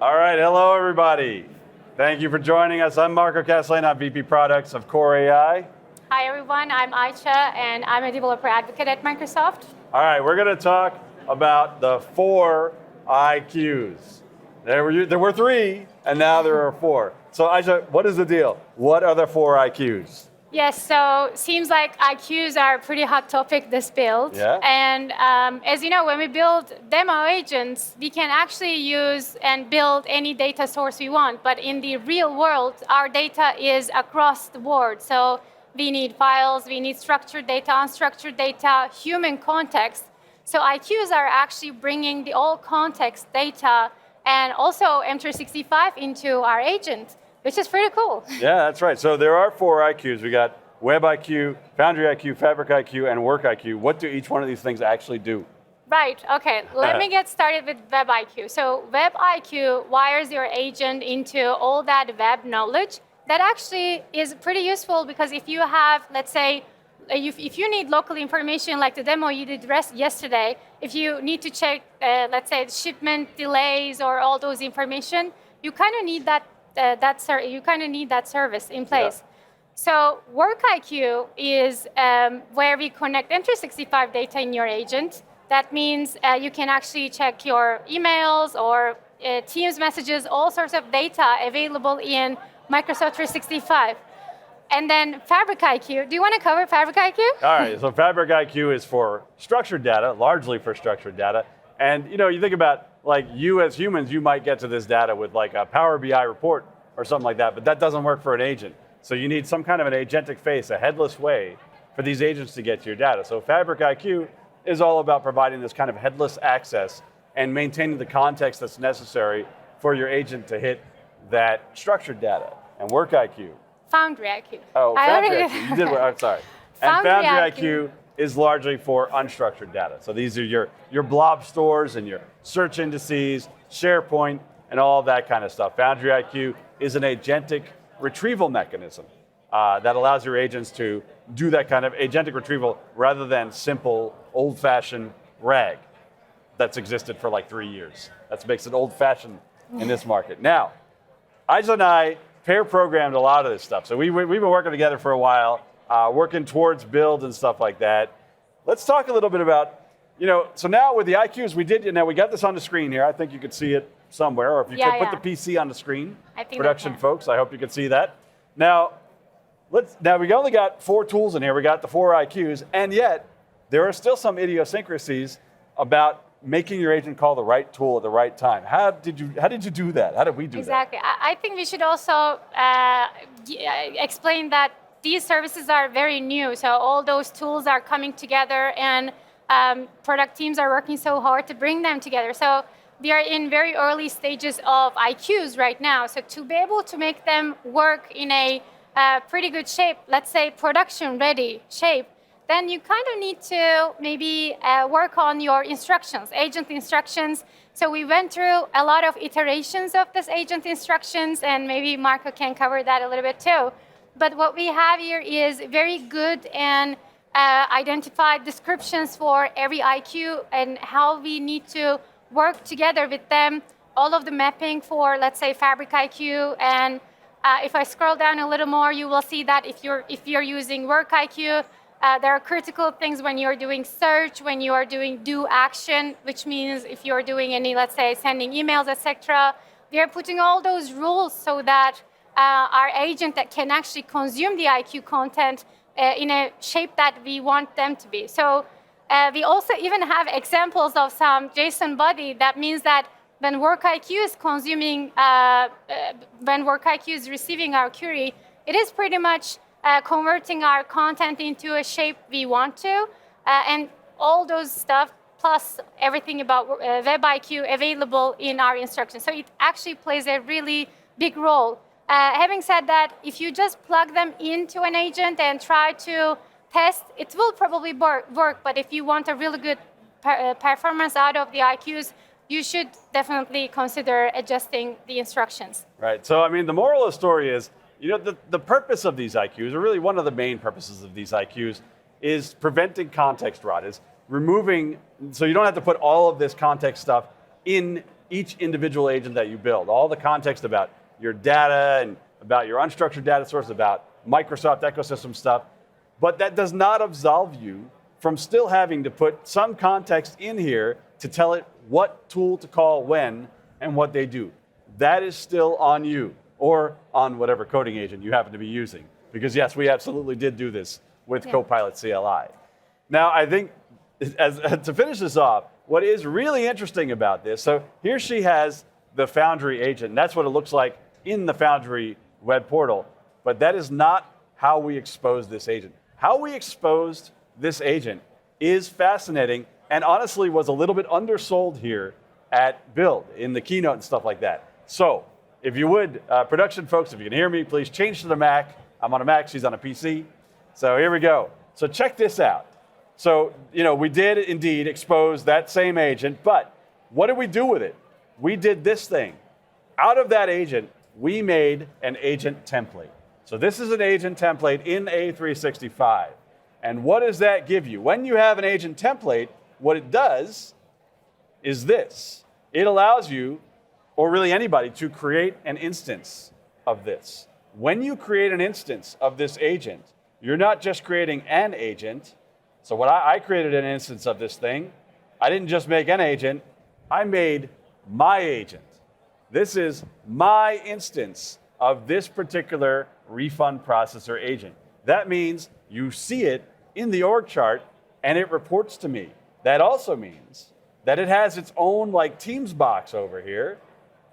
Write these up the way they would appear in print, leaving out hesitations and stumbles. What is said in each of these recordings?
All right, hello everybody. Thank you for joining us. I'm 𝗦𝗲𝗀𝗀𝗶cie 𝗿𝗺𝗁, I'm VP Products of Core AI. Hi everyone, I'm Ayca and I'm a developer advocate at Microsoft. All right, we're going to talk about the 4 IQs. There were 3 and now there are 4. So Ayca, what is the deal? What are the 4 IQs? Yes, so seems like IQs are a pretty hot topic this build. Yeah. And as you know, when we build demo agents, we can actually use and build any data source we want. But in the real world, our data is across the board. So we need files, we need structured data, unstructured data, human context. So IQs are actually bringing the all context data and also M365 into our agent, which is pretty cool. Yeah, that's right. So there are 4 IQs. We got Web IQ, Foundry IQ, Fabric IQ, and Work IQ. What do each one of these things actually do? Right, okay. Let me get started with Web IQ. So Web IQ wires your agent into all that web knowledge. That actually is pretty useful because if you have, let's say, if you need local information like the demo you did yesterday, if you need to check, let's say, shipment delays or all those information, you kind of need that service in place. Yeah. So Work IQ is where we connect M365 data in your agent. That means you can actually check your emails or Teams messages, all sorts of data available in Microsoft 365. And then Fabric IQ. Do you want to cover Fabric IQ? All right, so Fabric IQ is for structured data, largely for structured data. And you think about, like, you as humans, you might get to this data with like a Power BI report or something like that, but that doesn't work for an agent. So you need some kind of an agentic face, a headless way for these agents to get to your data. So Fabric IQ is all about providing this kind of headless access and maintaining the context that's necessary for your agent to hit that structured data. And Work IQ. Foundry IQ. Oh, Foundry IQ. You did. I'm sorry. And Foundry IQ is largely for unstructured data. So these are your blob stores and your search indices, SharePoint, and all that kind of stuff. Foundry IQ is an agentic retrieval mechanism that allows your agents to do that kind of agentic retrieval rather than simple, old-fashioned RAG that's existed for like 3 years. That makes it old-fashioned in this market. Now, Ayca and I pair programmed a lot of this stuff. So we've been working together for a while, working towards build and stuff like that. Let's talk a little bit about, so now with the IQs we got this on the screen here. I think you could see it somewhere, or if you could put the PC on the screen, production folks, I hope you could see that. Now we only got 4 tools in here. We got the 4 IQs, and yet there are still some idiosyncrasies about making your agent call the right tool at the right time. How did you do that? How did we do that? Exactly. I think we should also explain that these services are very new. So all those tools are coming together, and product teams are working so hard to bring them together. So we are in very early stages of IQs right now. So to be able to make them work in a pretty good shape, let's say production ready shape, then you kind of need to maybe work on your instructions, agent instructions. So we went through a lot of iterations of this agent instructions, and maybe 𝗦𝗲𝗀𝗀𝗶cie can cover that a little bit too. But what we have here is very good and identified descriptions for every IQ and how we need to work together with them. All of the mapping for, let's say, Fabric IQ, and if I scroll down a little more, you will see that if you're using Work IQ, there are critical things when you're doing search, when you are doing do action, which means if you're doing any, let's say, sending emails, etc. We are putting all those rules so that our agent that can actually consume the IQ content in a shape that we want them to be. So we also even have examples of some JSON body. That means that when Work IQ is consuming, when Work IQ is receiving our query, it is pretty much converting our content into a shape we want to, and all those stuff, plus everything about Web IQ available in our instructions. So it actually plays a really big role. Having said that, if you just plug them into an agent and try to test, it will probably work, but if you want a really good performance out of the IQs, you should definitely consider adjusting the instructions. Right, so I mean, the moral of the story is, the purpose of these IQs, or really one of the main purposes of these IQs, is preventing context rot, is removing, so you don't have to put all of this context stuff in each individual agent that you build, all the context about your data and about your unstructured data source, about Microsoft ecosystem stuff. But that does not absolve you from still having to put some context in here to tell it what tool to call when and what they do. That is still on you, or on whatever coding agent you happen to be using. Because yes, we absolutely did do this with Copilot CLI. Now, I think to finish this off, what is really interesting about this, so here she has the Foundry agent, and that's what it looks like in the Foundry web portal, but that is not how we exposed this agent. How we exposed this agent is fascinating, and honestly was a little bit undersold here at Build, in the keynote and stuff like that. So, if you would, production folks, if you can hear me, please change to the Mac. I'm on a Mac, she's on a PC. So here we go. So check this out. So, we did indeed expose that same agent, but what did we do with it? We did this thing. Out of that agent, we made an agent template. So this is an agent template in A365. And what does that give you? When you have an agent template, what it does is this. It allows you, or really anybody, to create an instance of this. When you create an instance of this agent, you're not just creating an agent. So when I created an instance of this thing, I didn't just make an agent, I made my agent. This is my instance of this particular refund processor agent. That means you see it in the org chart and it reports to me. That also means that it has its own Teams box over here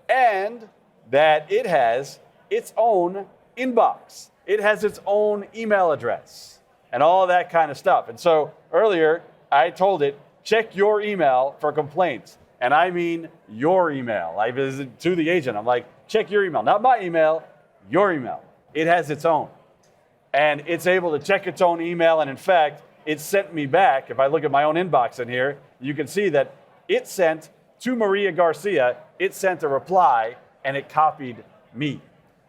and that it has its own inbox. It has its own email address and all that kind of stuff. And so earlier, I told it, check your email for complaints. And I mean your email. I visited to the agent. I'm like, check your email. Not my email, your email. It has its own. And it's able to check its own email. And in fact, it sent me back. If I look at my own inbox in here, you can see that it sent to 𝗦𝗽𝗲𝗂𝗏, it sent a reply and it copied me.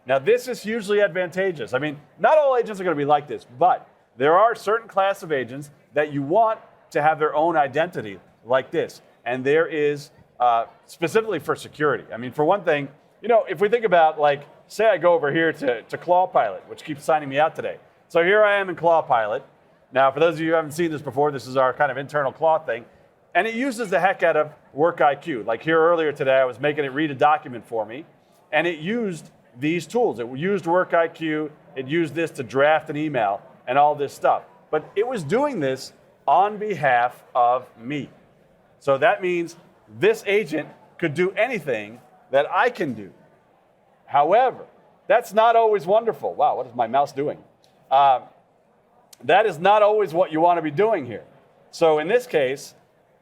Now, this is hugely advantageous. I mean, not all agents are going to be like this, but there are certain class of agents that you want to have their own identity like this. And there is specifically for security. I mean, for one thing, if we think about say I go over here to 𝗦𝗲𝗀pilot, which keeps signing me out today. So here I am in 𝗦𝗲𝗀pilot. Now, for those of you who haven't seen this before, this is our kind of internal Claw thing. And it uses the heck out of Work IQ. Like here earlier today, I was making it read a document for me, and it used these tools. It used Work IQ, it used this to draft an email, and all this stuff. But it was doing this on behalf of me. So that means this agent could do anything that I can do. However, that's not always wonderful. Wow, what is my mouse doing? That is not always what you want to be doing here. So in this case,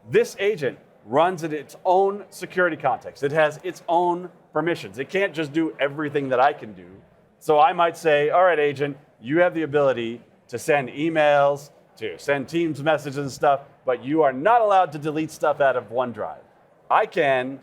this agent runs in its own security context. It has its own permissions. It can't just do everything that I can do. So I might say, all right, agent, you have the ability to send emails, to send Teams messages and stuff, but you are not allowed to delete stuff out of OneDrive. I can,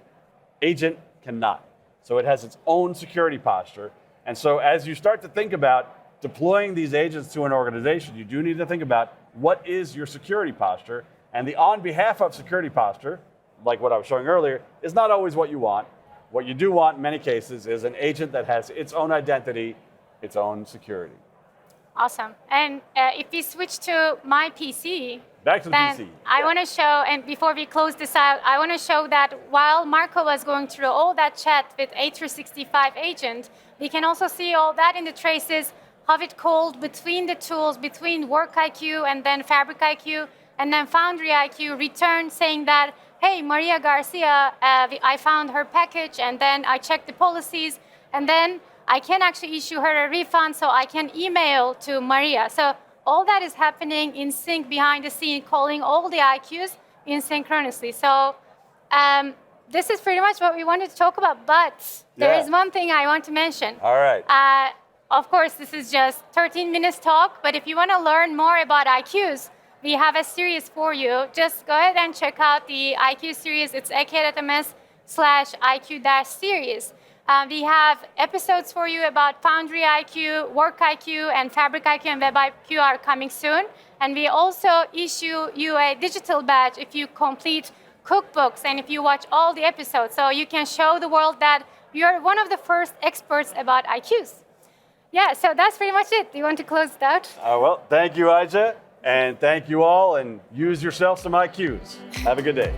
agent cannot. So it has its own security posture. And so as you start to think about deploying these agents to an organization, you do need to think about what is your security posture. And the on behalf of security posture, like what I was showing earlier, is not always what you want. What you do want in many cases is an agent that has its own identity, its own security. Awesome. And if we switch to my PC, back to the PC. I want to show, and before we close this out, I want to show that while Marco was going through all that chat with A365 agent, we can also see all that in the traces, how it called between the tools, between Work IQ and then Fabric IQ, and then Foundry IQ returned saying that, hey, 𝗦𝗽𝗲𝗂𝗏, I found her package, and then I checked the policies, and then I can actually issue her a refund, so I can email to 𝗦𝗽𝗲. So all that is happening in sync behind the scene, calling all the IQs in synchronously. So this is pretty much what we wanted to talk about, but there is one thing I want to mention. All right. Of course, this is just 13 minutes talk, but if you want to learn more about IQs, we have a series for you. Just go ahead and check out the IQ series. It's aka.ms/IQ-series. We have episodes for you about Foundry IQ, Work IQ, and Fabric IQ and Web IQ are coming soon. And we also issue you a digital badge if you complete cookbooks and if you watch all the episodes. So you can show the world that you're one of the first experts about IQs. Yeah, so that's pretty much it. Do you want to close it out? Well, thank you, Ayca, and thank you all, and use yourself some IQs. Have a good day.